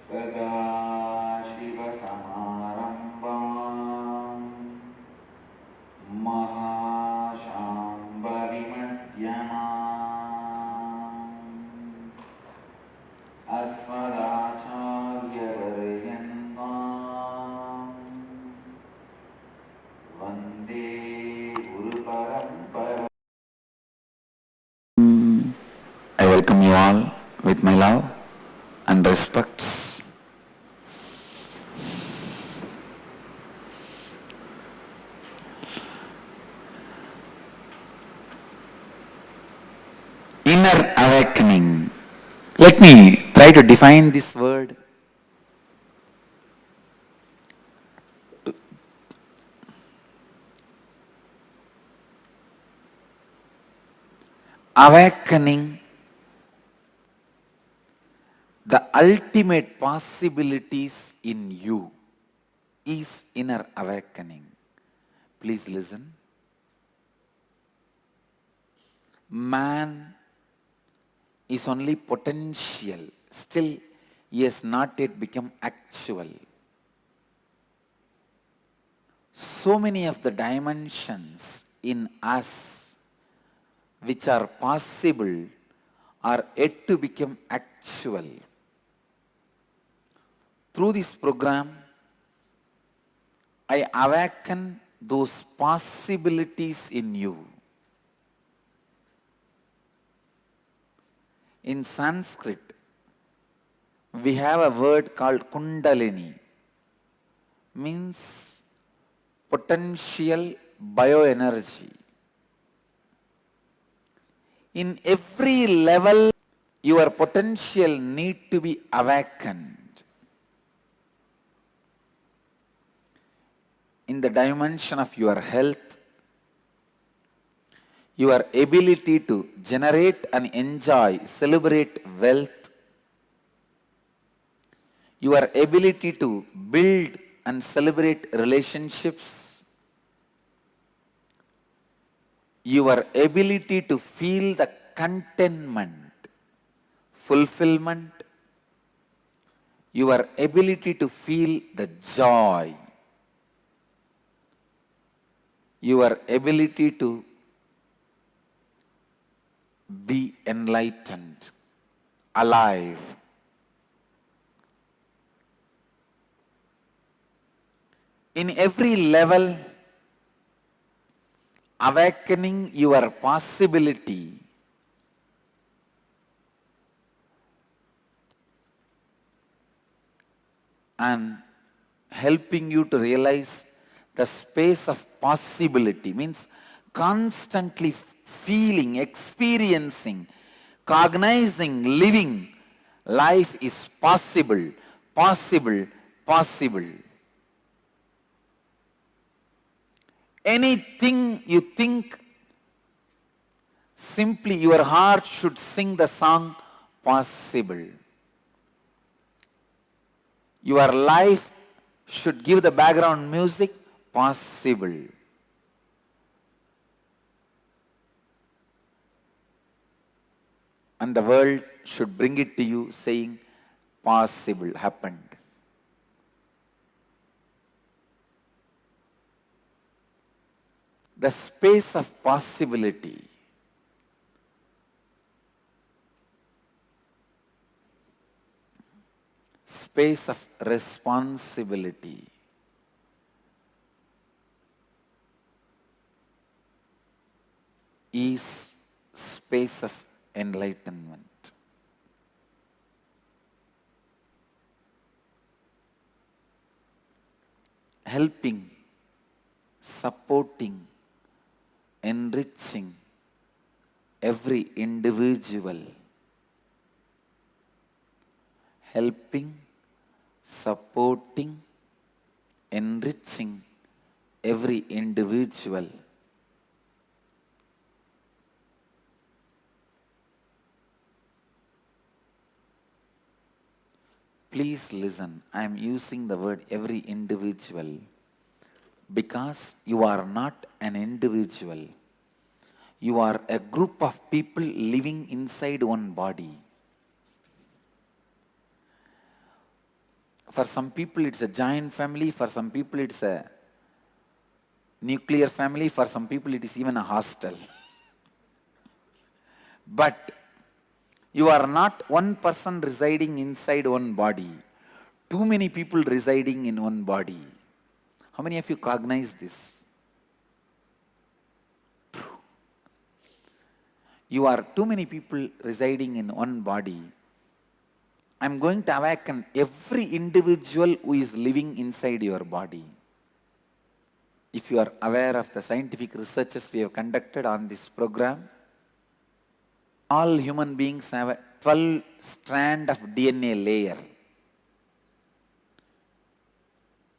सदाशिवसमारम्भाम् महाशाम्बविमध्यमाम् अस्मदाचार्यपर्यन्ताम् वन्दे गुरुपरम्पराम्. I welcome you all with my love and respects. Inner awakening. Let me try to define this word. Awakening, the ultimate possibilities in you is inner awakening. Please listen. Man is only potential. Still, he has not yet become actual. So many of the dimensions in us which are possible are yet to become actual. Through this program, I awaken those possibilities in you. In Sanskrit, we have a word called Kundalini, means potential bioenergy. In every level, your potential need to be awakened. In the dimension of your health, your ability to generate and enjoy, celebrate wealth, your ability to build and celebrate relationships, your ability to feel the contentment, fulfillment, your ability to feel the joy, your ability to be enlightened, alive. In every level, awakening your possibility and helping you to realize the space of possibility, means constantly feeling, experiencing, cognizing, living. Life is possible, possible, possible. Anything you think, simply your heart should sing the song possible. Your life should give the background music possible. And the world should bring it to you saying possible, happened. The space of possibility space of responsibility is space of enlightenment. Helping, supporting, enriching every individual. Helping, supporting, enriching every individual. Please listen, I am using the word every individual because you are not an individual. You are a group of people living inside one body. For some people it's a giant family, for some people it's a nuclear family, for some people it is even a hostel. But you are not one person residing inside one body. Too many people residing in one body. How many of you cognize this? You are too many people residing in one body. I'm going to awaken every individual who is living inside your body. If you are aware of the scientific researches we have conducted on this program, all human beings have a 12 strand of DNA layer.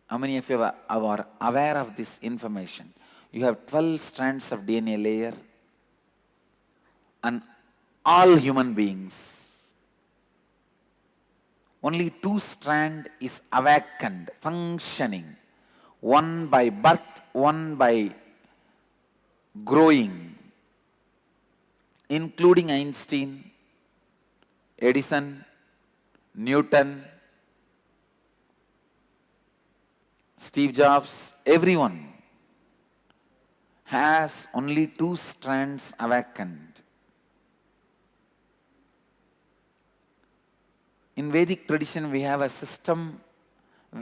How many of you are aware of this information? You have 12 strands of DNA layer on all human beings. Only 2 strands is awakened, functioning. One by birth, one by growing. Including Einstein, Edison, Newton, Steve Jobs, everyone has only 2 strands awakened. In Vedic tradition, we have a system,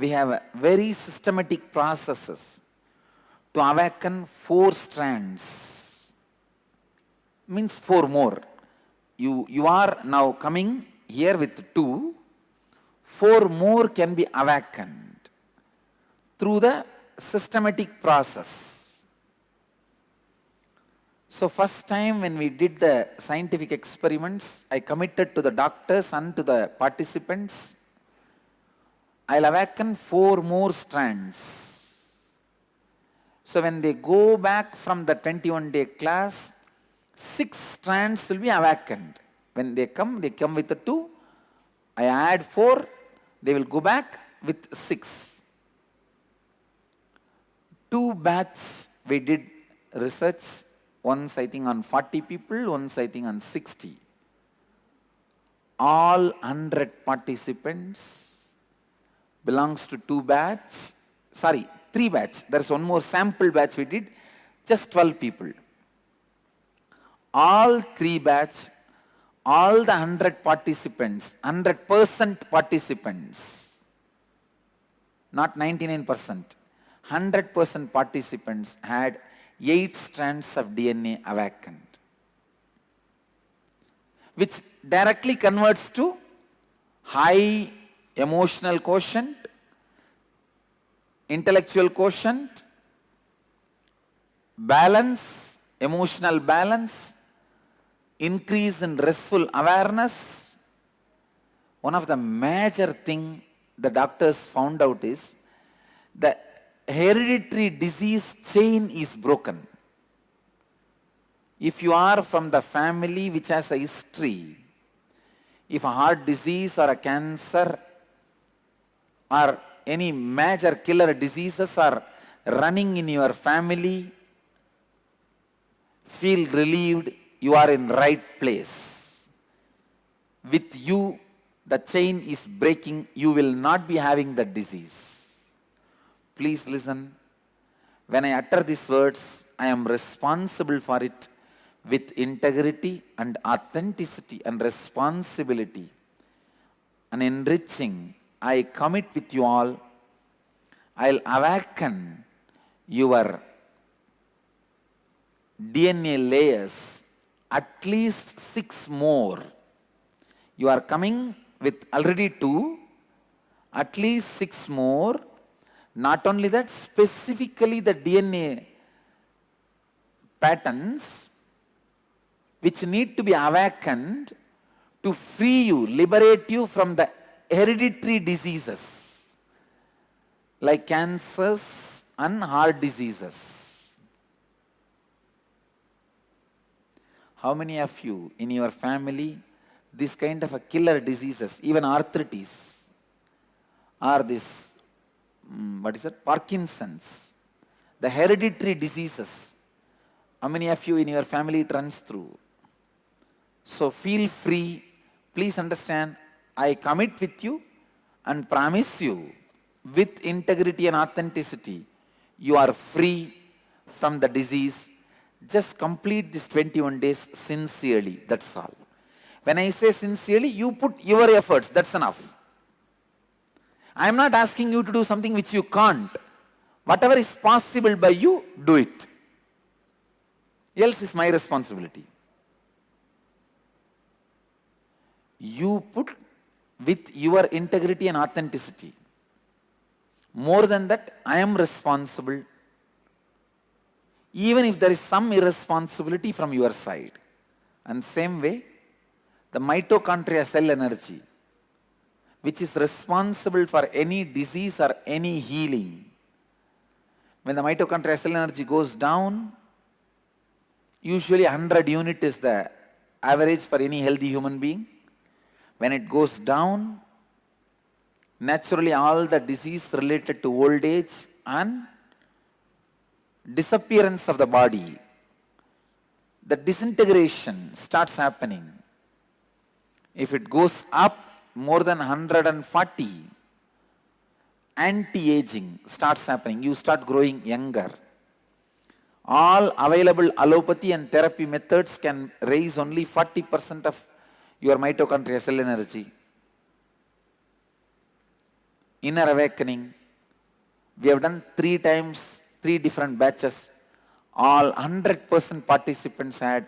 we have a very systematic processes to awaken 4 strands. Means 4 more. You are now coming here with 2, 4 more can be awakened through the systematic process. So first time when we did the scientific experiments, I committed to the doctors and to the participants, I'll awaken 4 more strands. So when they go back from the 21-day class, 6 strands will be awakened. When they come with the 2, I add 4, they will go back with 6. 2 batches we did research, once I think on 40 people, once I think on 60. All 100 participants belongs to 3 batch. There is one more sample batch we did, just 12 people. All 3 batch, all the 100 participants, 100% participants, not 99%, 100% participants had 8 strands of DNA awakened, which directly converts to high emotional quotient, intellectual quotient, balance, emotional balance, increase in restful awareness. One of the major thing the doctors found out is the hereditary disease chain is broken. If you are from the family which has a history, if a heart disease or a cancer or any major killer diseases are running in your family, feel relieved, you are in right place. With you, the chain is breaking, you will not be having the disease. Please listen. When I utter these words, I am responsible for it with integrity and authenticity and responsibility and enriching. I commit with you all. I'll awaken your DNA layers, at least 6 more. You are coming with already 2, at least 6 more. Not only that, specifically the DNA patterns which need to be awakened to free you, liberate you from the hereditary diseases like cancers and heart diseases. How many of you in your family, this kind of a killer diseases, even arthritis, or this Parkinson's, the hereditary diseases, how many of you in your family it runs through? So feel free, please understand, I commit with you, and promise you, with integrity and authenticity, you are free from the disease. Just complete this 21 days sincerely, that's all. When I say sincerely, you put your efforts, that's enough. I am not asking you to do something which you can't. Whatever is possible by you, do it. Else is my responsibility. You put with your integrity and authenticity. More than that, I am responsible, even if there is some irresponsibility from your side. And same way, the mitochondria cell energy, which is responsible for any disease or any healing. When the mitochondria cell energy goes down, usually 100 unit is the average for any healthy human being. When it goes down, naturally all the disease related to old age and disappearance of the body, the disintegration starts happening. If it goes up more than 140, anti-aging starts happening. You start growing younger. All available allopathy and therapy methods can raise only 40% of your mitochondrial cell energy. Inner awakening, we have done 3 times, 3 different batches. All 100% participants had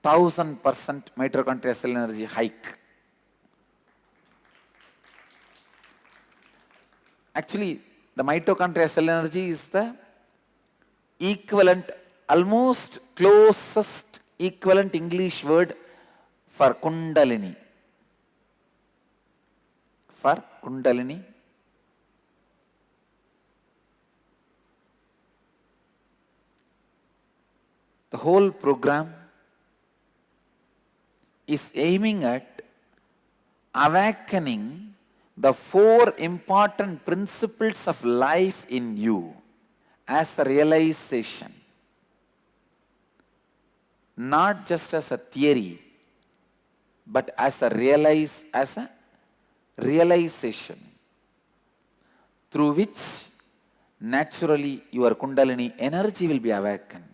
1000% mitochondrial cell energy hike. Actually, the mitochondrial cell energy is the equivalent, almost closest equivalent English word for Kundalini. For Kundalini. The whole program is aiming at awakening the 4 important principles of life in you as a realization, not just as a theory, but as a realization through which naturally your Kundalini energy will be awakened.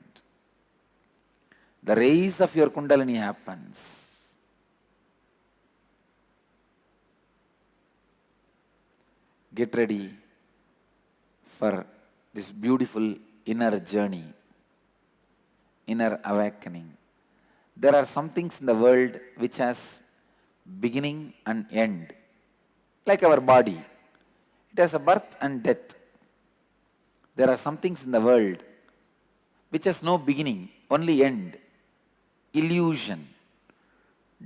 The raise of your Kundalini happens. Get ready for this beautiful inner journey, inner awakening. There are some things in the world which has beginning and end, like our body. It has a birth and death. There are some things in the world which has no beginning, only end. Illusion,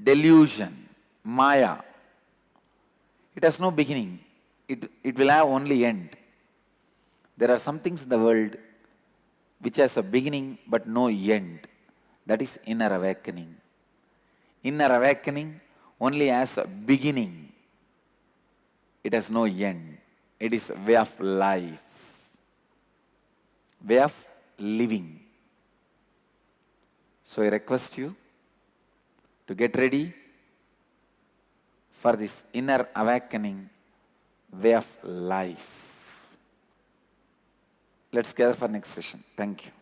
delusion, Maya. It has no beginning. It will have only end. There are some things in the world which has a beginning but no end. That is inner awakening. Inner awakening only has a beginning. It has no end. It is a way of life, way of living. So I request you to get ready for this inner awakening way of life. Let's gather for next session. Thank you.